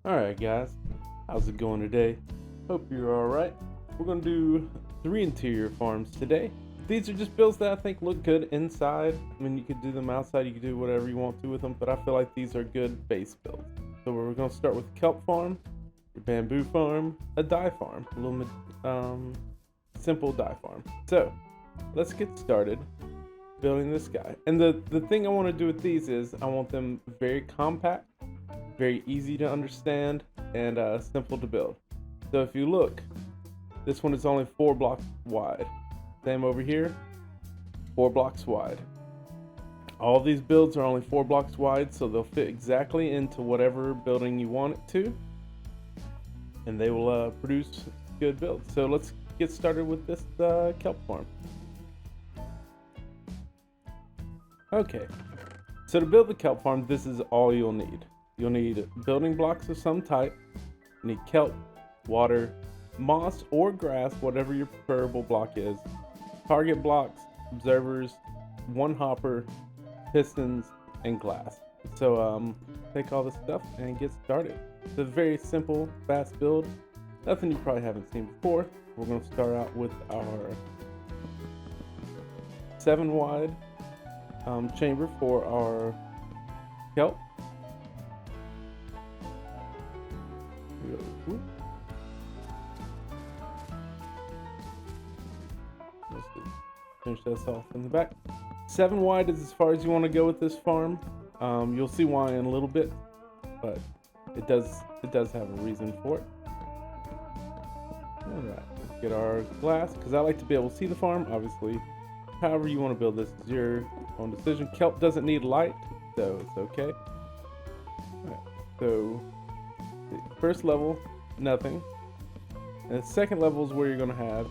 Alright guys, how's it going today? Hope you're alright. We're going to do 3 interior farms today. These are just builds that I think look good inside. I mean, you could do them outside, you could do whatever you want to with them, but I feel like these are good base builds. So we're going to start with Kelp Farm, your bamboo farm, a dye farm, a little simple dye farm. So let's get started building this guy. And the thing I want to do with these is I want them very compact, very easy to understand, and simple to build. So if you look, this one is only 4 blocks wide. Same over here, 4 blocks wide. All these builds are only 4 blocks wide, so they'll fit exactly into whatever building you want it to, and they will produce good builds. So let's get started with this kelp farm. Okay, so to build the kelp farm, this is all you'll need. You'll need building blocks of some type. You need kelp, water, moss or grass, whatever your preferable block is. Target blocks, observers, 1 hopper, pistons, and glass. So take all this stuff and get started. It's a very simple, fast build. Nothing you probably haven't seen before. We're going to start out with our 7 wide chamber for our kelp. Let's finish this off in the back. 7 wide is as far as you want to go with this farm. You'll see why in a little bit, but it does have a reason for it. All right, let's get our glass because I like to be able to see the farm. Obviously, however you want to build this is your own decision. Kelp doesn't need light, so it's okay. All right, so the first level, nothing. And the second level is where you're going to have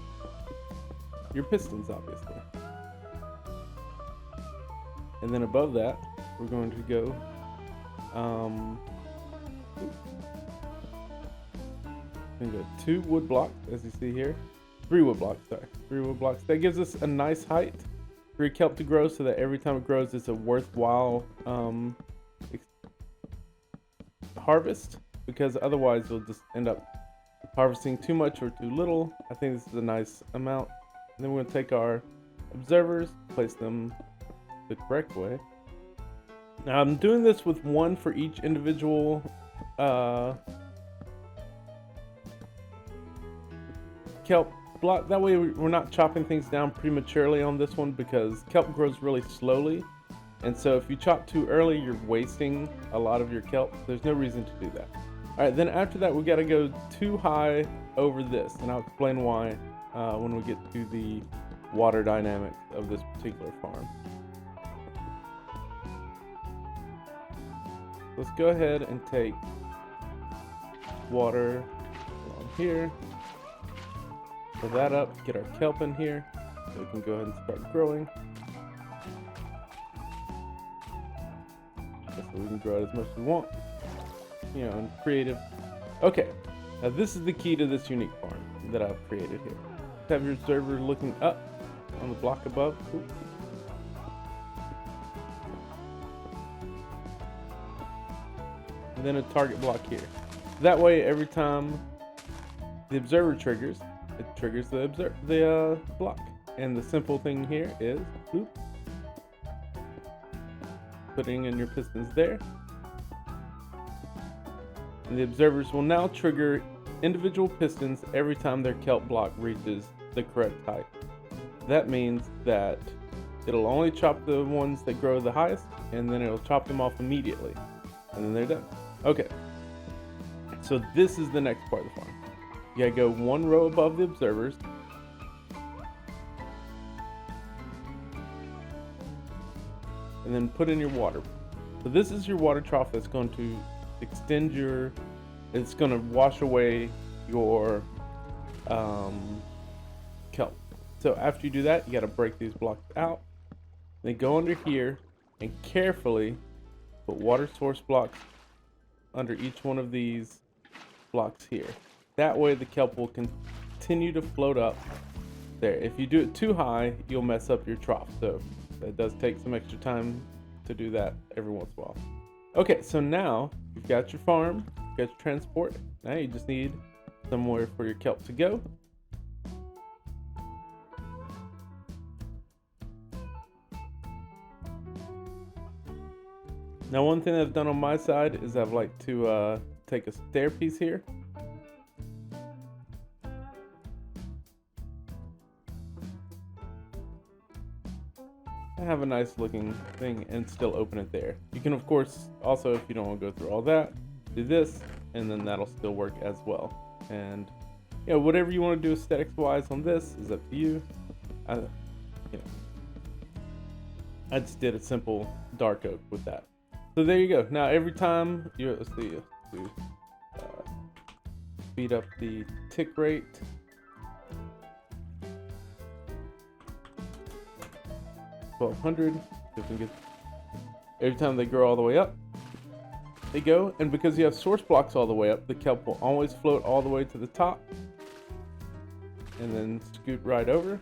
your pistons, obviously. And then above that, we're going to go I'm going to go 2 wood blocks, as you see here. 3 wood blocks, sorry. 3 wood blocks. That gives us a nice height for your kelp to grow so that every time it grows, it's a worthwhile harvest, because otherwise you'll just end up harvesting too much or too little. I think this is a nice amount. And then we're going to take our observers, place them the correct way. Now I'm doing this with 1 for each individual kelp block. That way we're not chopping things down prematurely on this one, because kelp grows really slowly, and so if you chop too early, you're wasting a lot of your kelp. There's no reason to do that. All right, then after that we got to go too high over this, and I'll explain why when we get to the water dynamics of this particular farm. Let's go ahead and take water along here, fill that up, get our kelp in here, so we can go ahead and start growing. So we can grow it as much as we want, you know, and creative. Okay, now this is the key to this unique farm that I've created here. Have your observer looking up on the block above. Ooh. And then a target block here. That way, every time the observer triggers, it triggers the block. And the simple thing here is putting in your pistons there. And the observers will now trigger individual pistons every time their kelp block reaches the correct height. That means that it'll only chop the ones that grow the highest, and then it'll chop them off immediately, and then they're done. Okay, so this is the next part of the farm. You gotta go 1 row above the observers, and then put in your water. So this is your water trough that's going to extend it's going to wash away your kelp. So after you do that, you got to break these blocks out. Then go under here and carefully put water source blocks under each one of these blocks here. That way the kelp will continue to float up there. If you do it too high, you'll mess up your trough. So that does take some extra time to do that every once in a while. Okay, so now you've got your farm. got your transport. Now you just need somewhere for your kelp to go. Now one thing I've done on my side is I've like to take a stair piece here. Have a nice looking thing and still open it there. You can of course also, if you don't want to go through all that, do this and then that'll still work as well. And you know, whatever you want to do aesthetics wise on this is up to you. I just did a simple dark oak with that. So there you go. Now every time you speed up the tick rate. $1,200. Every time they grow all the way up, they go, and because you have source blocks all the way up, the kelp will always float all the way to the top and then scoot right over.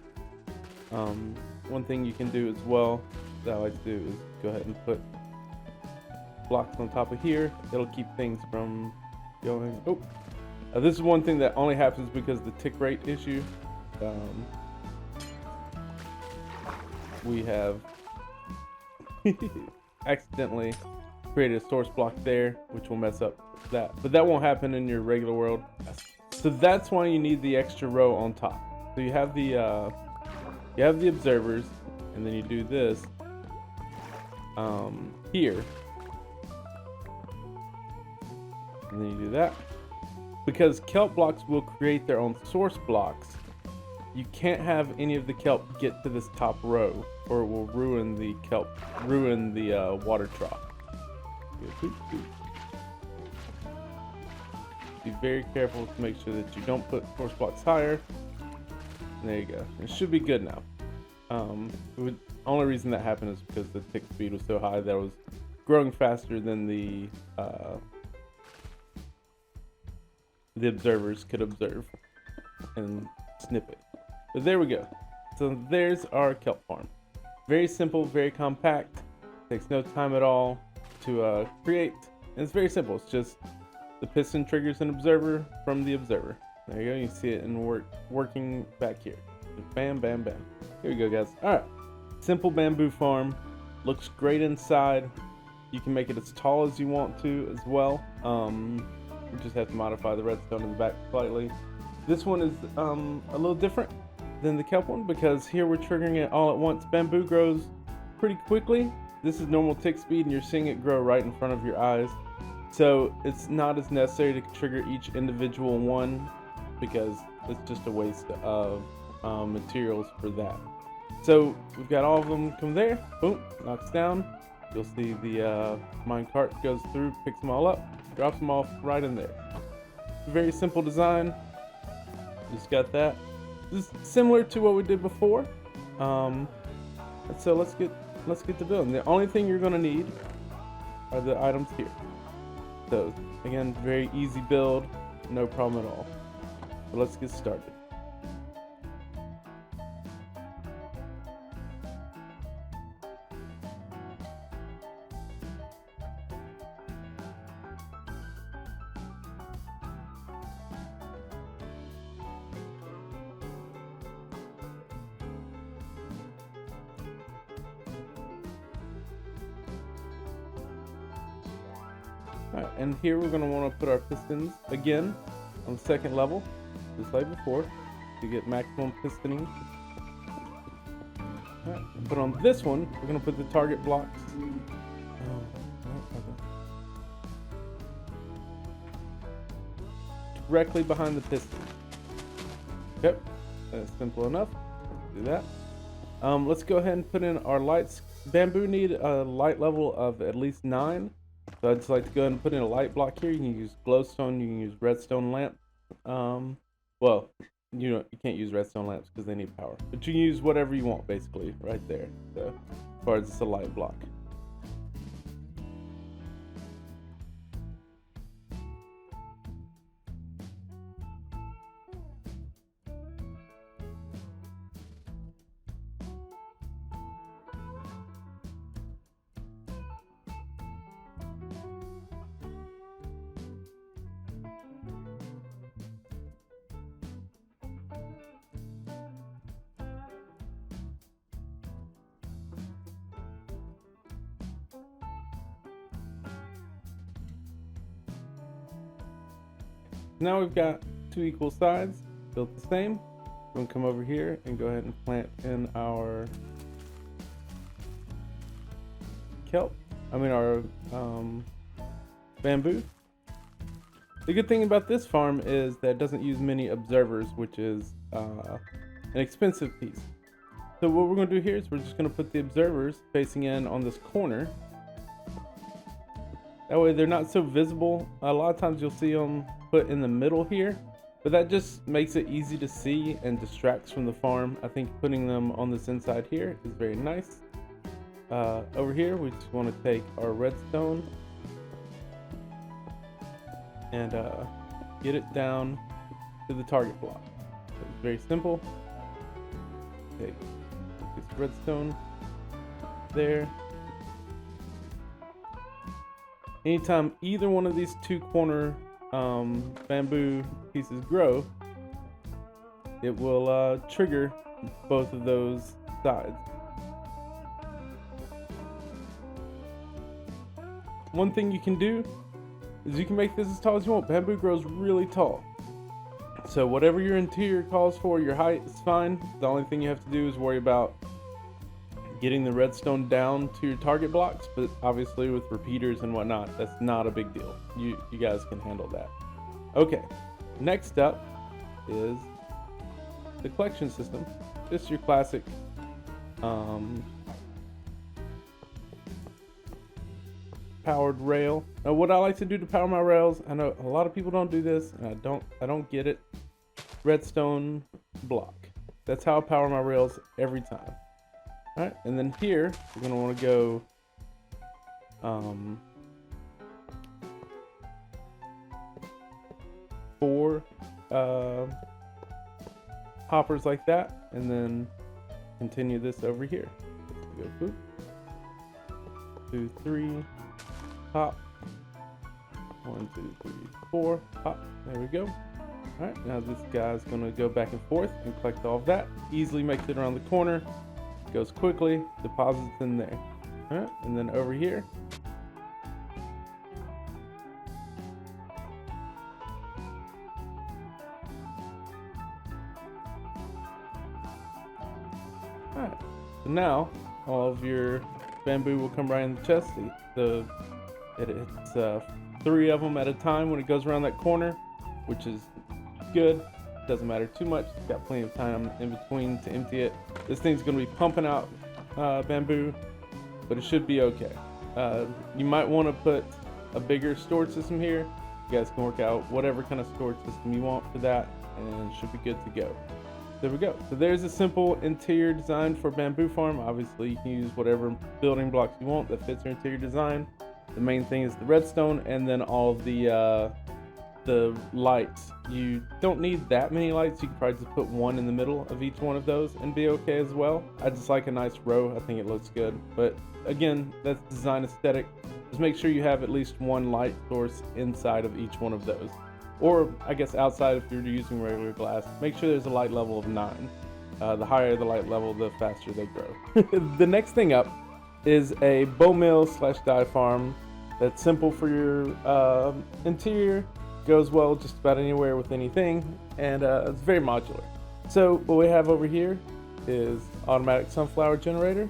One thing you can do as well that I like to do is go ahead and put blocks on top of here. It'll keep things from going. This is one thing that only happens because of the tick rate issue. We have accidentally created a source block there, which will mess up that, but that won't happen in your regular world. So that's why you need the extra row on top. So you have the observers, and then you do this here, and then you do that. Because kelp blocks will create their own source blocks, you can't have any of the kelp get to this top row, or it will ruin the water trough. Be very careful to make sure that you don't put source blocks higher. And there you go. It should be good now. The only reason that happened is because the tick speed was so high that it was growing faster than the observers could observe and snip it. But there we go. So there's our kelp farm. Very simple, very compact. Takes no time at all to create. And it's very simple. It's just the piston triggers an observer from the observer. There you go. You see it in working back here. Bam, bam, bam. Here we go, guys. All right. Simple bamboo farm. Looks great inside. You can make it as tall as you want to as well. You just have to modify the redstone in the back slightly. This one is a little different than the kelp one because here we're triggering it all at once. Bamboo grows pretty quickly. This is normal tick speed and you're seeing it grow right in front of your eyes. So it's not as necessary to trigger each individual one because it's just a waste of materials for that. So we've got all of them come there. Boom, knocks down. You'll see the mine cart goes through, picks them all up, drops them off right in there. Very simple design. Just got that. This is similar to what we did before. And so let's get to building. The only thing you're gonna need are the items here. So again, very easy build, no problem at all. So let's get started. Alright, and here we're going to want to put our pistons again on the second level, just like before, to get maximum pistoning. Alright, but on this one, we're going to put the target blocks directly behind the piston. Yep, that's simple enough. Do that. Let's go ahead and put in our lights. Bamboo need a light level of at least 9. So I'd just like to go ahead and put in a light block here. You can use glowstone, you can use redstone lamp. Well, you can't use redstone lamps because they need power. But you can use whatever you want basically right there. So as far as it's a light block. Now we've got 2 equal sides built the same. We're gonna come over here and go ahead and plant in our our bamboo. The good thing about this farm is that it doesn't use many observers, which is an expensive piece. So what we're going to do here is we're just going to put the observers facing in on this corner. That way they're not so visible. A lot of times you'll see them put in the middle here, but that just makes it easy to see and distracts from the farm. I think putting them on this inside here is very nice. Over here we just want to take our redstone and get it down to the target block. So it's very simple. Take this redstone there. Anytime either one of these 2 corner bamboo pieces grow, it will trigger both of those sides. One thing you can do is you can make this as tall as you want. Bamboo grows really tall. So whatever your interior calls for, your height is fine. The only thing you have to do is worry about getting the redstone down to your target blocks, but obviously with repeaters and whatnot, that's not a big deal. You guys can handle that. Okay, next up is the collection system. Just your classic powered rail. Now what I like to do to power my rails, I know a lot of people don't do this, and I don't get it. Redstone block. That's how I power my rails every time. All right, and then here we're gonna want to go four hoppers like that, and then continue this over here. So go boop, 2, 3, hop, 1, 2, 3, 4, hop. There we go. All right, now this guy's gonna go back and forth and collect all of that. Easily makes it around the corner. Goes quickly, deposits in there. All right, and then over here. All right, so now all of your bamboo will come right in the chest. It's 3 of them at a time when it goes around that corner, which is good. Doesn't matter too much. It's got plenty of time in between to empty it. This thing's going to be pumping out bamboo, but it should be okay. You might want to put a bigger storage system here. You guys can work out whatever kind of storage system you want for that, and it should be good to go. There we go. So there's a simple interior design for bamboo farm. Obviously you can use whatever building blocks you want that fits your interior design. The main thing is the redstone, and then all of the lights. You don't need that many lights. You can probably just put 1 in the middle of each one of those and be okay as well. I just like a nice row. I think it looks good, but again, that's design aesthetic. Just make sure you have at least 1 light source inside of each one of those, or I guess outside if you're using regular glass. Make sure there's a light level of 9. The higher the light level, the faster they grow. The next thing up is a bonemeal / dye farm that's simple for your interior. Goes well just about anywhere with anything, and it's very modular. So what we have over here is automatic sunflower generator,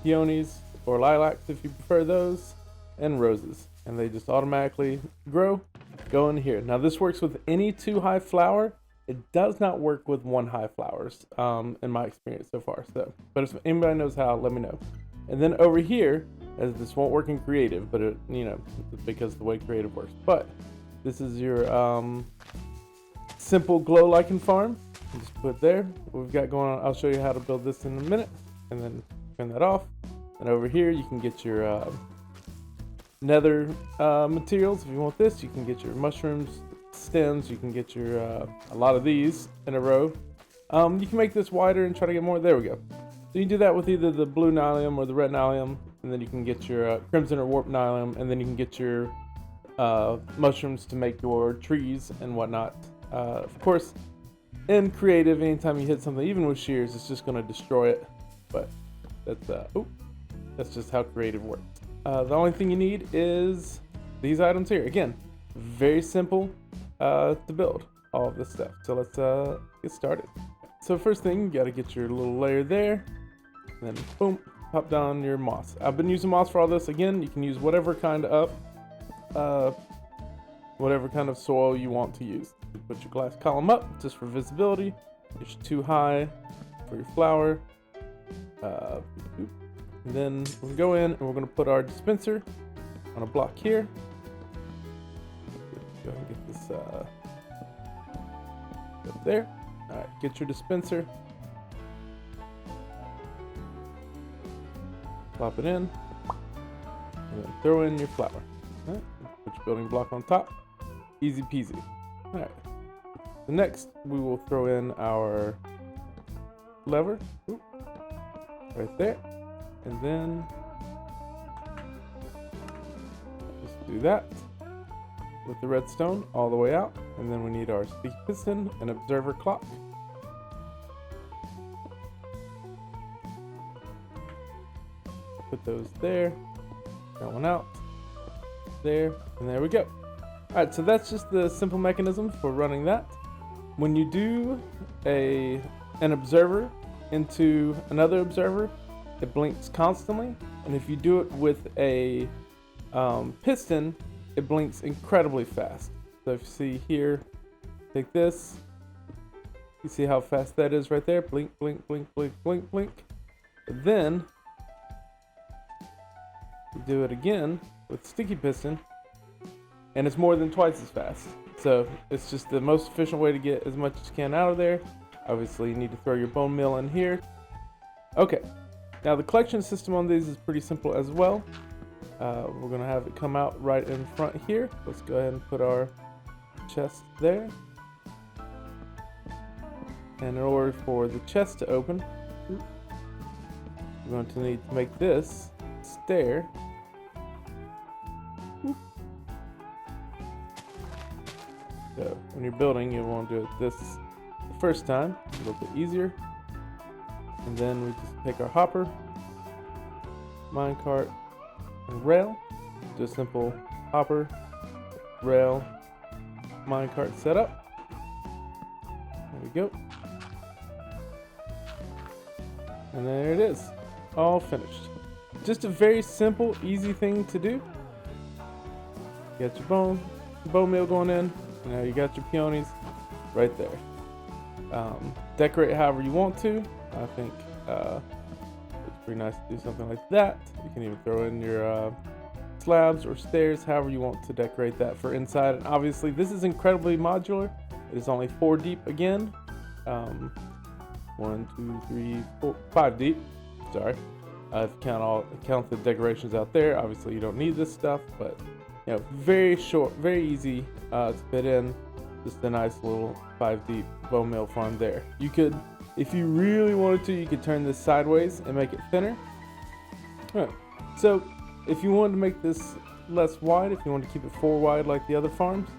peonies or lilacs if you prefer those, and roses, and they just automatically go in here. Now this works with any 2 high flower. It does not work with 1 high flowers in my experience so far. So, but if anybody knows how, let me know. And then over here, as this won't work in creative, but it, because of the way creative works. But this is your simple glow lichen farm. Just put it there. What we've got going on, I'll show you how to build this in a minute, and then turn that off. And over here, you can get your nether materials. If you want this, you can get your mushrooms, stems. You can get your a lot of these in a row. You can make this wider and try to get more. There we go. So you can do that with either the blue nylium or the red nylium, and then you can get your crimson or warp nylium, and then you can get your mushrooms to make your trees and whatnot. Of course, in creative, anytime you hit something, even with shears, it's just going to destroy it. But that's just how creative works. The only thing you need is these items here. Again, very simple. to build all of this stuff. So let's get started. So first thing, you gotta get your little layer there, and then boom, pop down your moss. I've been using moss for all this. Again, you can use whatever kind of soil you want to use. Put your glass column up just for visibility. It's too high for your flower. And then we're gonna go in and we're gonna put our dispenser on a block here. Go ahead and get this up there. All right, get your dispenser. Plop it in. And then throw in your flower. All right, put your building block on top. Easy peasy. All right. So next, we will throw in our lever. Oop, right there. And then just do that with the redstone all the way out. And then we need our sticky piston and observer clock. Put those there, that one out, there, and there we go. All right, so that's just the simple mechanism for running that. When you do an observer into another observer, it blinks constantly, and if you do it with a piston, it blinks incredibly fast. So if you see here, take this, you see how fast that is right there, blink, blink, blink, blink, blink, blink. But then you do it again with sticky piston, and it's more than twice as fast. So it's just the most efficient way to get as much as you can out of there. Obviously, you need to throw your bone meal in here. Okay, now the collection system on these is pretty simple as well. We're gonna have it come out right in front here. Let's go ahead and put our chest there. And in order for the chest to open, we're going to need to make this stair. So when you're building, you'll want to do it this the first time, a little bit easier. And then we just take our hopper, minecart, and rail. Do a simple hopper, rail, minecart setup. There we go. And there it is, all finished. Just a very simple, easy thing to do. You got your bone meal going in. Now you got your peonies right there. Decorate however you want to. I think it's pretty nice to do something like that. You can even throw in your slabs or stairs, however you want to decorate that for inside. And obviously this is incredibly modular. It is only 4 deep again. 1, 2, 3, 4, 5 deep. Sorry. Count the decorations out there. Obviously you don't need this stuff, but you know, very short, very easy to fit in. Just a nice little 5 deep bone meal farm there. You could, if you really wanted to, you could turn this sideways and make it thinner. All right. So if you wanted to make this less wide, if you want to keep it 4 wide like the other farms,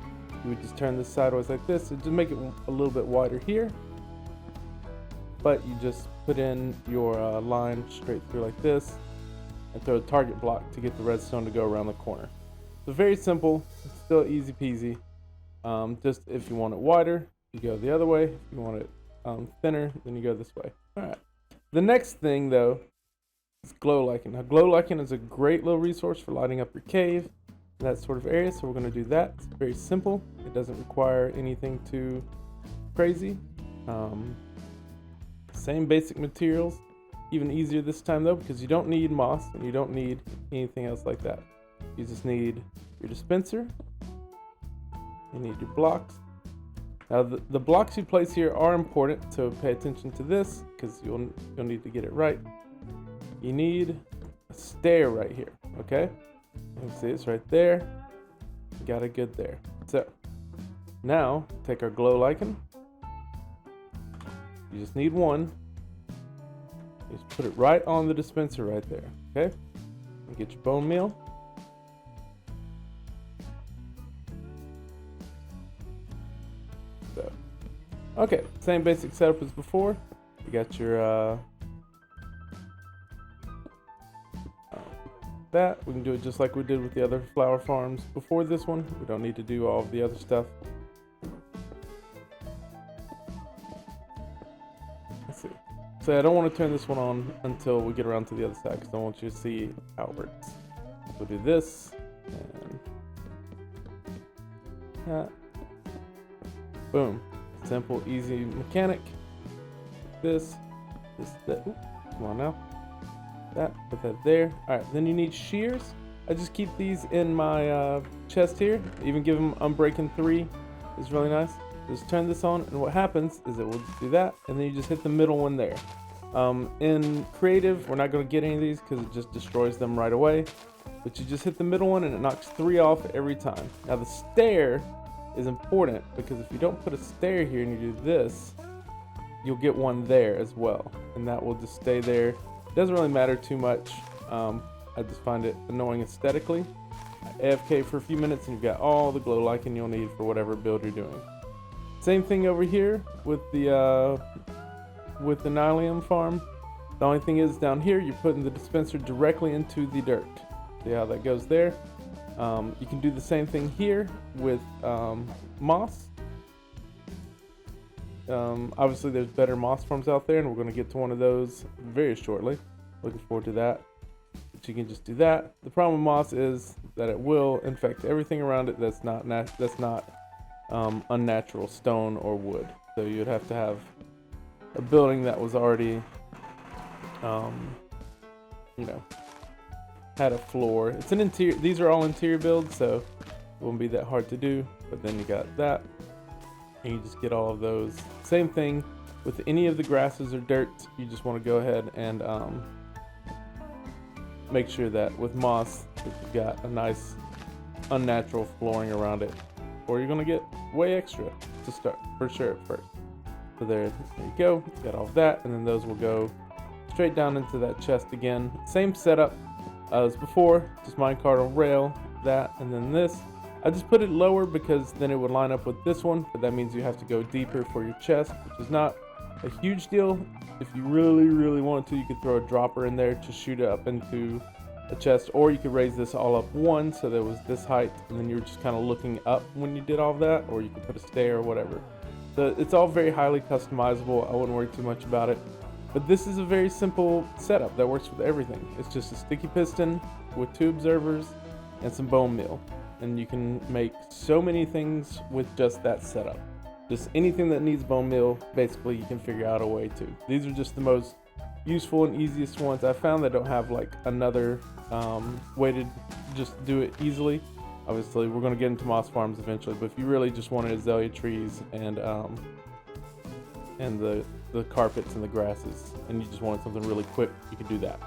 you would just turn this sideways like this and just make it a little bit wider here. But you just put in your line straight through like this and throw a target block to get the redstone to go around the corner. So very simple, still easy peasy. Just if you want it wider, you go the other way. If you want it thinner, then you go this way. All right. The next thing though is glow lichen. Now glow lichen is a great little resource for lighting up your cave, that sort of area. So we're going to do that. It's very simple. It doesn't require anything too crazy. Same basic materials, even easier this time though, because you don't need moss and you don't need anything else like that. You just need your dispenser, you need your blocks. Now the blocks you place here are important, so pay attention to this because you'll need to get it right. You need a stair right here, okay? You can see it's right there. You got it good there. So now take our glow lichen. You just need one. Just put it right on the dispenser right there, okay? And get your bone meal. So, okay, same basic setup as before. You got your that. We can do it just like we did with the other flower farms before this one. We don't need to do all of the other stuff. So I don't want to turn this one on until we get around to the other side, because I want you to see how it works. We'll do this, and that. Boom. Simple, easy mechanic. This, that. Ooh, come on now. That, put that there. Alright, then you need shears. I just keep these in my chest here. Even give them unbreaking 3. It's really nice. Just turn this on, and what happens is it will just do that, and then you just hit the middle one there. In creative, we're not going to get any of these because it just destroys them right away. But you just hit the middle one, and it knocks 3 off every time. Now the stair is important, because if you don't put a stair here and you do this, you'll get one there as well, and that will just stay there. It doesn't really matter too much. I just find it annoying aesthetically. AFK for a few minutes and you've got all the glow lichen you'll need for whatever build you're doing. Same thing over here with the Nylium farm. The only thing is down here you're putting the dispenser directly into the dirt. See how that goes there? You can do the same thing here with moss. Obviously there's better moss farms out there, and we're going to get to one of those very shortly. Looking forward to that. But you can just do that. The problem with moss is that it will infect everything around it that's not unnatural stone or wood. So you'd have to have a building that was already had a floor. It's an interior. These are all interior builds, so it won't be that hard to do. But then you got that, and you just get all of those. Same thing with any of the grasses or dirt. You just want to go ahead and make sure that with moss that you've got a nice unnatural flooring around it, or you're gonna get way extra to start for sure at first. So there you go. Got all of that, and then those will go straight down into that chest again. Same setup as before, just minecart on rail, that, and then this. I just put it lower because then it would line up with this one, but that means you have to go deeper for your chest, which is not a huge deal. If you really wanted to, you could throw a dropper in there to shoot it up into a chest, or you could raise this all up one so there was this height, and then you were just kind of looking up when you did all of that, or you could put a stair or whatever. So it's all very highly customizable. I wouldn't worry too much about it. But this is a very simple setup that works with everything. It's just a sticky piston with 2 observers and some bone meal. And you can make so many things with just that setup. Just anything that needs bone meal, basically you can figure out a way to. These are just the most useful and easiest ones I found that don't have like another way to just do it easily. Obviously we're going to get into moss farms eventually, but if you really just wanted azalea trees and the carpets and the grasses, and you just wanted something really quick, you can do that.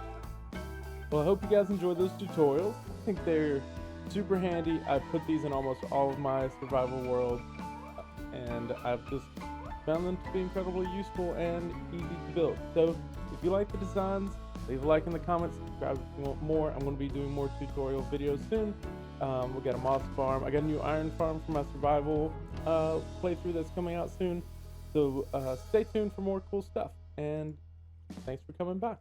Well, I hope you guys enjoyed those tutorials. I think they're super handy. I put these in almost all of my survival worlds, and I've just found them to be incredibly useful and easy to build. So if you like the designs, leave a like in the comments, subscribe if you want more. I'm going to be doing more tutorial videos soon. We got a moss farm. I got a new iron farm for my survival playthrough that's coming out soon. So stay tuned for more cool stuff, and thanks for coming by.